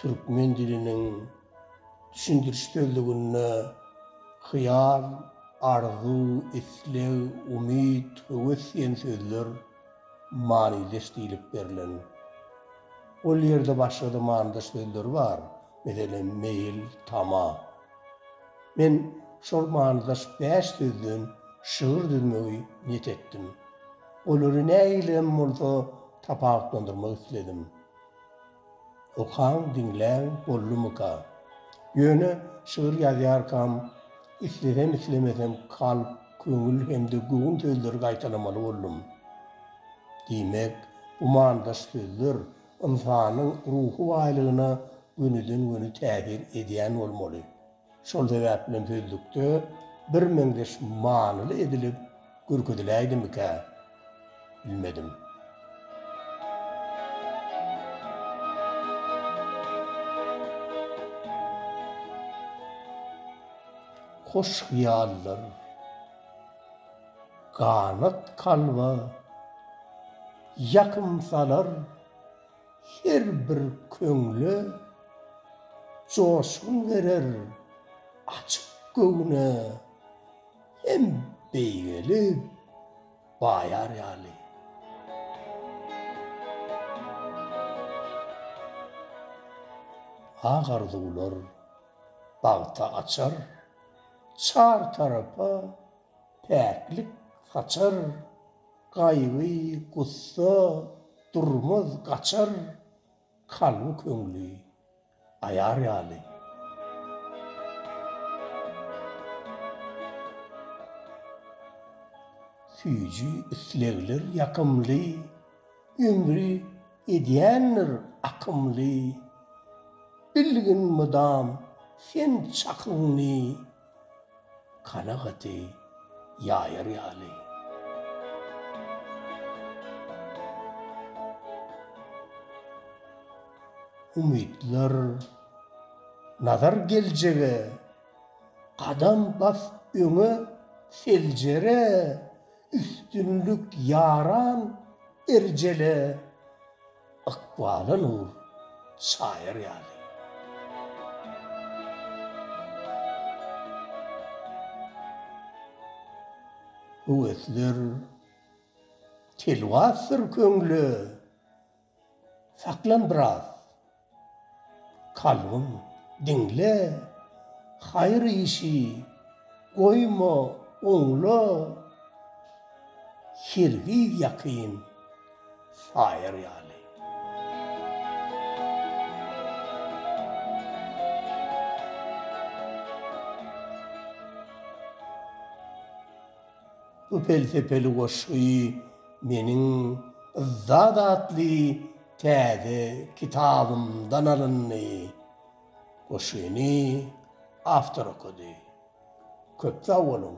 Türkmen dilinin düşündürüştürlüğüne hıyar, arzu, islev, umid, höwes diýen sözler manydaş diýilip berilen. Ol ýerde başga-da manydaş sözler bar. Meselen meýil, tama. Men şol manydaş 5 sözden şygyr düzmegi niýet etdim. Olary näýilem bolsa tapaklandyrmak isledim. Okan, dinläň, bollumyka. Ýöne şygyr ýazýarkam, islemesem kalp, köňül hemde göwün sözleri gaýtalamaly boldum. Diýmek, bu manydaş sözler insanyň ruhy baýlygyna günüden-güne täsir edýän bolmaly. Şol sebäplen sözlükde bir meňdeş manyly edilip görkezilýärmika? Bilmedim. Hoş hiyallar, kanat kalba, yakımsalar, her bir köňle coşgun verer, açık göğüne, hem beýgelip bayar ýaly. Ak arzular bagta açar, çar tarafa päklik saçar, gaýgy, gussa, durmaz kaçar, kalby köňli ayar ýaly. Süýji islegler ýakymly, ömri edýänler akymly. Bilgin mudam sen çakyňly, kanagaty ýaýar ýaly. Umidler nazar geljege, kadam bas öňe seljere, üstünlük yaran erjele, ykbaly nur şaýar ýaly. Höwesler telwasyr köňlü, saklan biraz. Kalbim dinle, hayır işi, koyma, oňla, hergiz ýakyn saýar ýaly. Bu felsefeli goşgy meniň zat atly täze kitabymdan alyndy. Goşgyny awtor okudy. Köp sag bolun.